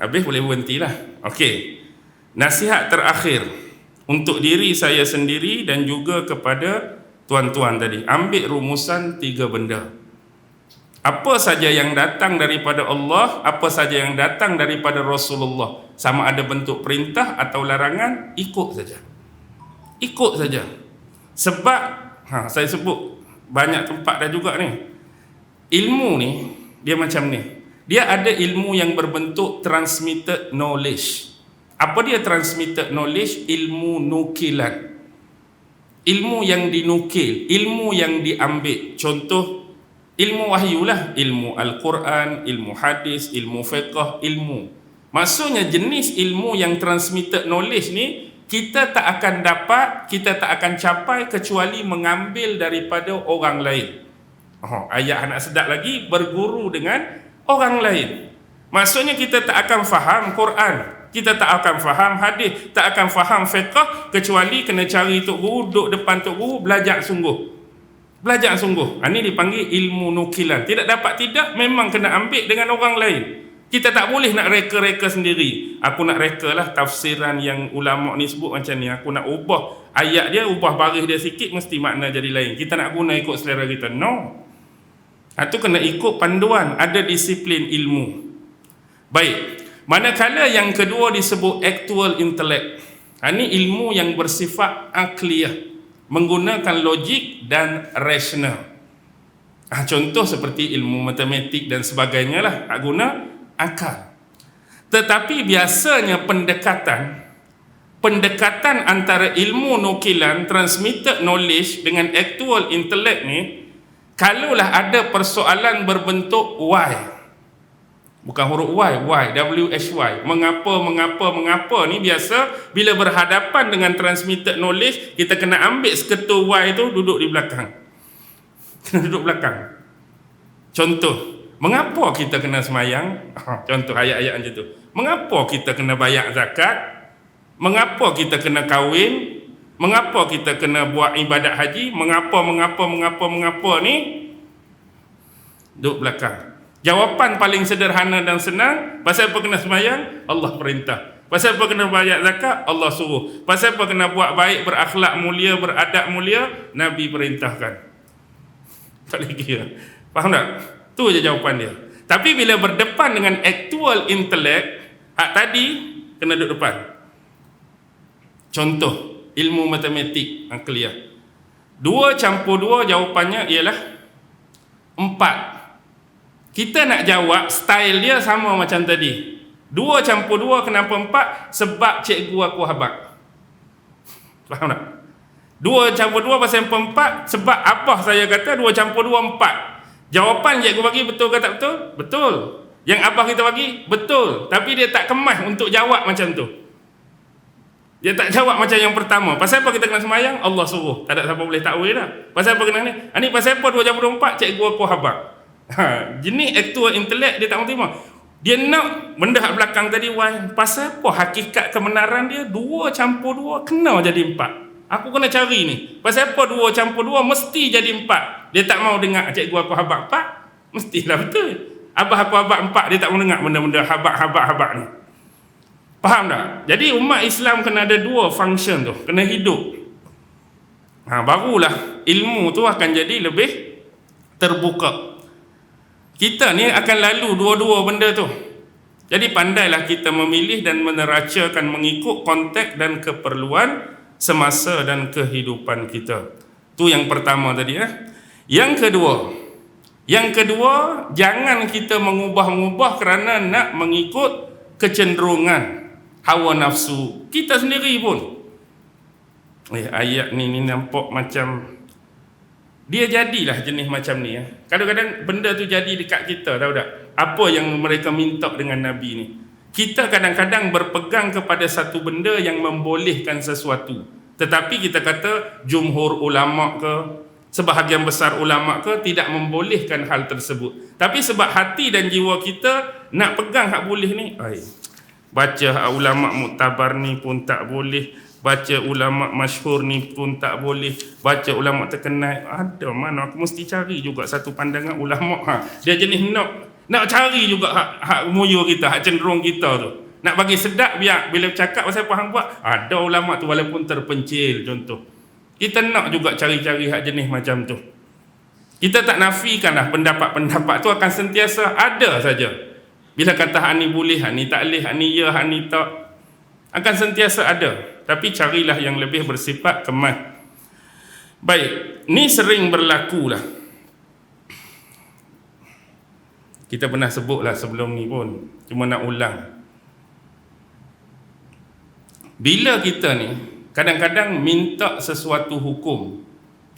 Habis boleh berhentilah. Okey. Nasihat terakhir untuk diri saya sendiri dan juga kepada tuan-tuan tadi. Ambil rumusan 3 benda. Apa saja yang datang daripada Allah, apa saja yang datang daripada Rasulullah, sama ada bentuk perintah atau larangan, ikut saja. Ikut saja. Sebab saya sebut banyak tempat dah juga ni. Ilmu ni dia macam ni. Dia ada ilmu yang berbentuk transmitted knowledge. Apa dia transmitted knowledge? Ilmu nukilan. Ilmu yang dinukil, ilmu yang diambil. Contoh ilmu wahyu lah, ilmu Al-Quran, ilmu hadis, ilmu fiqh, ilmu. Maksudnya jenis ilmu yang transmitted knowledge ni kita tak akan dapat, kita tak akan capai kecuali mengambil daripada orang lain. Ayat nak sedap lagi, berguru dengan orang lain. Maksudnya kita tak akan faham Quran, kita tak akan faham hadis, tak akan faham fiqh kecuali kena cari tok guru, duduk depan tok guru, belajar sungguh. Belajar sungguh. Ini dipanggil ilmu nukilan. Tidak dapat tidak, memang kena ambil dengan orang lain. Kita tak boleh nak reka-reka sendiri. Aku nak reka lah tafsiran yang ulama ni sebut macam ni. Aku nak ubah ayat dia, ubah baris dia sikit, mesti makna jadi lain. Kita nak guna ikut selera kita. No. Itu kena ikut panduan. Ada disiplin ilmu. Baik. Manakala yang kedua disebut actual intellect. Ini ilmu yang bersifat akliyah, menggunakan logik dan rasional. Contoh seperti ilmu matematik dan sebagainya lah, guna akal. Tetapi biasanya pendekatan antara ilmu nukilan, transmitted knowledge dengan actual intellect ni, kalaulah ada persoalan berbentuk why, bukan huruf Y, WHY, mengapa ni biasa bila berhadapan dengan transmitted knowledge, kita kena ambil seketul Y tu, duduk di belakang. Kena duduk belakang. Contoh, mengapa kita kena semayang? Contoh ayat-ayat macam tu. Mengapa kita kena bayar zakat? Mengapa kita kena kahwin? Mengapa kita kena buat ibadat haji? Mengapa ni? Duduk belakang. Jawapan paling sederhana dan senang, pasal apa kena semayang? Allah perintah. Pasal apa kena bayar zakat? Allah suruh. Pasal apa kena buat baik, berakhlak mulia, beradab mulia? Nabi perintahkan. Tak boleh kira. Faham tak? Tu je jawapan dia. Tapi bila berdepan dengan actual intellect, hak tadi kena duduk depan. Contoh, ilmu matematik akliyah. 2 campur 2 jawapannya ialah 4. Kita nak jawab, style dia sama macam tadi. 2 campur 2, kenapa 4? Sebab cikgu aku habaq. Faham tak? 2 campur 2 pasal 4, sebab apa saya kata 2 campur 2, 4. Jawapan cikgu bagi betul ke tak betul? Betul. Yang abah kita bagi? Betul. Tapi dia tak kemas untuk jawab macam tu. Dia tak jawab macam yang pertama. Pasal apa kita kena semayang? Allah suruh. Tak ada siapa boleh takwil dah. Pasal apa kena ni? Ini pasal apa 2 campur 4? Cikgu aku habaq. Jenis actual intellect dia tak mau terima. Dia nak benda hak belakang tadi why. Pasal apa hakikat kebenaran dia 2 campur 2 kena jadi 4. Aku kena cari ni. Pasal apa 2 campur 2 mesti jadi 4. Dia tak mau dengar cikgu aku habaq 4. Mestilah betul. Abah aku habaq 4, dia tak mau dengar benda-benda habaq ni. Faham tak? Jadi umat Islam kena ada 2 function tu, kena hidup. Barulah ilmu tu akan jadi lebih terbuka. Kita ni akan lalu dua-dua benda tu. Jadi pandailah kita memilih dan meneracakan mengikut konteks dan keperluan semasa dan kehidupan kita. Tu yang pertama tadi. Yang kedua, jangan kita mengubah-ubah kerana nak mengikut kecenderungan hawa nafsu kita sendiri pun. Ayat ni nampak macam dia jadilah jenis macam ni. Kadang-kadang benda tu jadi dekat kita, tahu tak? Apa yang mereka minta dengan Nabi ni. Kita kadang-kadang berpegang kepada satu benda yang membolehkan sesuatu. Tetapi kita kata jumhur ulama ke, sebahagian besar ulama ke, tidak membolehkan hal tersebut. Tapi sebab hati dan jiwa kita nak pegang hak boleh ni, baca hak ulama muktabar ni pun tak boleh, baca ulama masyhur ni pun tak boleh, baca ulama terkenal, ada mana aku mesti cari juga satu pandangan ulama. Dia jenis nak Nak cari juga hak muyu kita, hak cenderung kita tu. Nak bagi sedap biar bila cakap pasal apa hang buat, ada ulama tu walaupun terpencil contoh. Kita nak juga cari-cari hak jenis macam tu. Kita tak nafikan lah pendapat-pendapat tu akan sentiasa ada saja. Bila kata hak ni boleh, hak ni tak boleh, hak ni ya, hak ni tak, akan sentiasa ada. Tapi carilah yang lebih bersifat kemas. Baik, ni sering berlaku lah. Kita pernah sebut lah sebelum ni pun, cuma nak ulang. Bila kita ni kadang-kadang minta sesuatu hukum,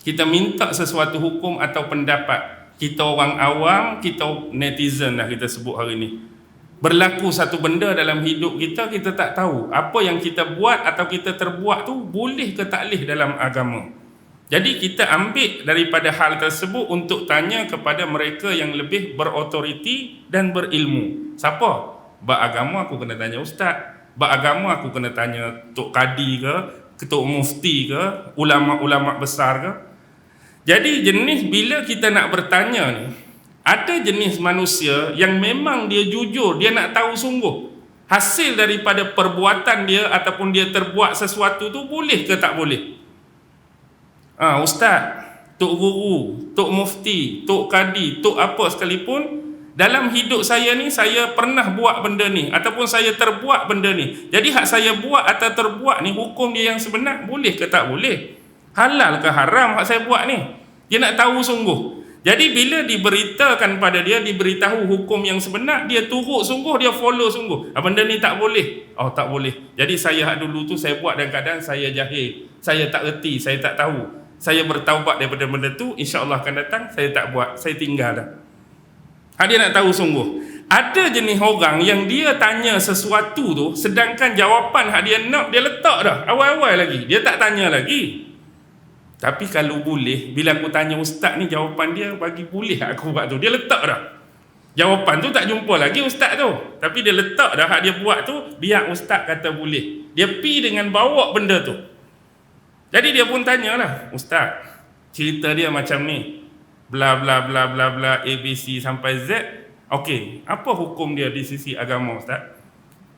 kita minta sesuatu hukum atau pendapat, kita orang awam, kita netizen lah kita sebut hari ni, berlaku satu benda dalam hidup kita, kita tak tahu apa yang kita buat atau kita terbuat tu boleh ke tak boleh dalam agama. Jadi kita ambil daripada hal tersebut untuk tanya kepada mereka yang lebih berautoriti dan berilmu. Siapa? Bab agama aku kena tanya ustaz, bab agama aku kena tanya Tok Kadi ke, Ketua Mufti ke, ulama-ulama besar ke. Jadi jenis bila kita nak bertanya ni, ada jenis manusia yang memang dia jujur, dia nak tahu sungguh hasil daripada perbuatan dia ataupun dia terbuat sesuatu tu boleh ke tak boleh. Ustaz, Tok Guru, Tok Mufti, Tok Kadi, Tok apa sekalipun, dalam hidup saya ni saya pernah buat benda ni ataupun saya terbuat benda ni. Jadi hak saya buat atau terbuat ni, hukum dia yang sebenar boleh ke tak boleh? Halal ke haram hak saya buat ni? Dia nak tahu sungguh. Jadi bila diberitakan pada dia, diberitahu hukum yang sebenar, dia turut sungguh, dia follow sungguh. Benda ni tak boleh. Oh tak boleh. Jadi saya hak dulu tu saya buat dalam keadaan saya jahil, saya tak erti, saya tak tahu. Saya bertaubat daripada benda tu, insya-Allah akan datang saya tak buat, saya tinggal dah. Dia nak tahu sungguh. Ada jenis orang yang dia tanya sesuatu tu, sedangkan jawapan hak dia nak, dia letak dah awal-awal lagi, dia tak tanya lagi. Tapi kalau boleh, bila aku tanya ustaz ni, jawapan dia bagi boleh aku buat tu, dia letak dah jawapan tu, tak jumpa lagi ustaz tu, tapi dia letak dah hak dia buat tu, biar ustaz kata boleh, dia pi dengan bawa benda tu. Jadi dia pun tanyalah, ustaz cerita dia macam ni, bla bla bla bla bla ABC sampai Z, okey, apa hukum dia di sisi agama ustaz?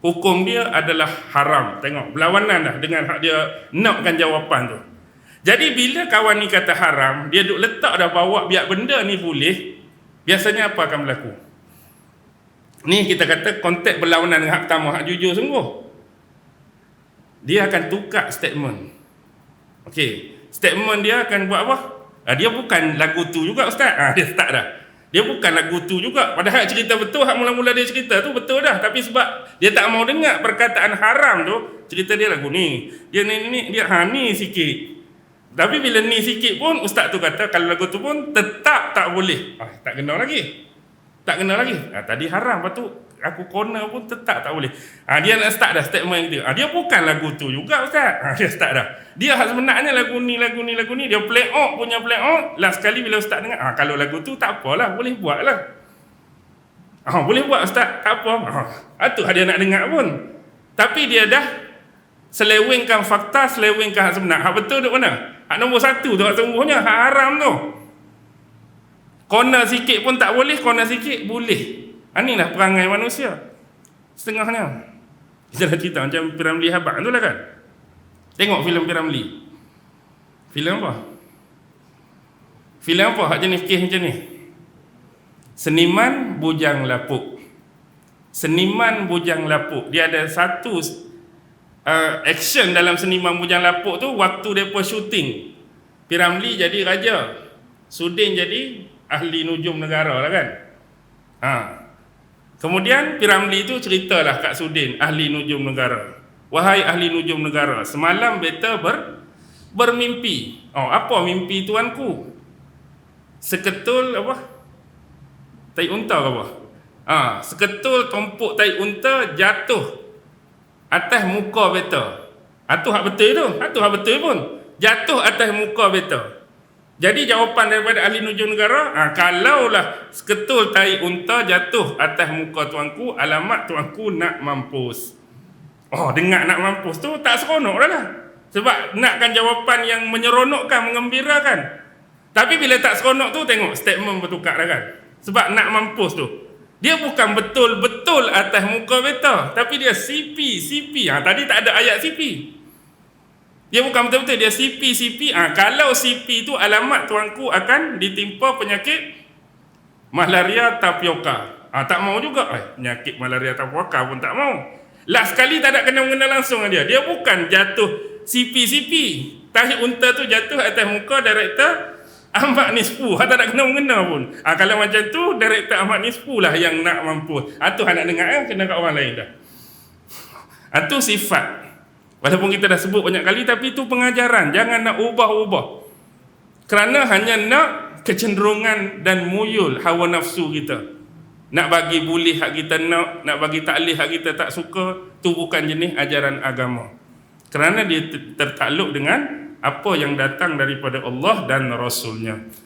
Hukum dia adalah haram. Tengok berlawanan dah dengan hak dia nakkan jawapan tu. Jadi bila kawan ni kata haram, dia duk letak dah bawa biar benda ni boleh, biasanya apa akan berlaku? Ni kita kata konteks berlawanan dengan hak pertama, hak jujur sungguh. Dia akan tukar statement. Okey, statement dia akan buat apa? Dia bukan lagu tu juga ustaz. Dia start dah. Dia bukan lagu tu juga. Padahal cerita betul, hak mula-mula dia cerita tu betul dah, tapi sebab dia tak mau dengar perkataan haram tu, cerita dia lagu ni. Dia ni dia ni sikit. Tapi bila ni sikit pun ustaz tu kata kalau lagu tu pun tetap tak boleh. Tak kena lagi. Tak kena lagi. Tadi haram, lepas tu aku corner pun tetap tak boleh. Dia nak start dah statement dia. Dia bukan lagu tu juga ustaz. Dia start dah. Dia sebenarnya lagu ni, dia play out punya play out. Last sekali bila ustaz dengar, kalau lagu tu tak apalah, boleh buat lah. Boleh buat ustaz, tak apa. Itu dia nak dengar pun. Tapi dia dah selewengkan fakta, selewengkan hak sebenar. Hak betul duk mana? Hak nombor satu tu, hak sungguhnya, hak haram tu. Corner sikit pun tak boleh, corner sikit boleh. Inilah perangai manusia. Setengahnya. Kita dah cerita macam Piramli Habak tu lah kan. Tengok filem Piramli. Filem apa? Filem apa hak jenis kes macam ni? Seniman Bujang Lapuk. Seniman Bujang Lapuk. Dia ada satu action dalam Seniman Bujang Lapuk tu, waktu mereka syuting. Piramli jadi raja, Sudin jadi ahli nujum negara lah kan. Kemudian Piramli tu ceritalah kat Sudin, ahli nujum negara. Wahai ahli nujum negara, semalam beta bermimpi. Apa mimpi tuanku? Seketul apa? Tai unta ke apa? Seketul tumpuk tai unta jatuh atas muka beta. Itu hak betul tu. Itu hak betul pun. Jatuh atas muka beta. Jadi jawapan daripada ahli nujum negara, kalaulah seketul tai unta jatuh atas muka tuanku, alamat tuanku nak mampus. Dengar nak mampus tu tak seronok dah lah. Sebab nakkan jawapan yang menyeronokkan, mengembirakan. Tapi bila tak seronok tu, tengok statement bertukar dah kan. Sebab nak mampus tu. Dia bukan betul-betul atas muka beta, tapi dia CP. Tadi tak ada ayat CP. Dia bukan betul-betul, dia CP. Kalau CP tu alamat tuanku akan ditimpa penyakit malaria tapioka. Tak mau juga. Penyakit malaria tapioka pun tak mau. Last sekali tak ada kena-mengena langsung dengan dia. Dia bukan jatuh CP. Tahi unta tu jatuh atas muka director Ahmad Nisfu, tak nak kena-mengena pun. Kalau macam tu, Director Ahmad Nisfu lah yang nak mampu. Tu nak dengar, kena kat orang lain dah. Tu sifat. Walaupun kita dah sebut banyak kali, tapi itu pengajaran. Jangan nak ubah-ubah. Kerana hanya nak kecenderungan dan muyul hawa nafsu kita. Nak bagi boleh hak kita nak bagi taklih hak kita tak suka, tu bukan jenis ajaran agama. Kerana dia tertakluk dengan apa yang datang daripada Allah dan Rasulnya.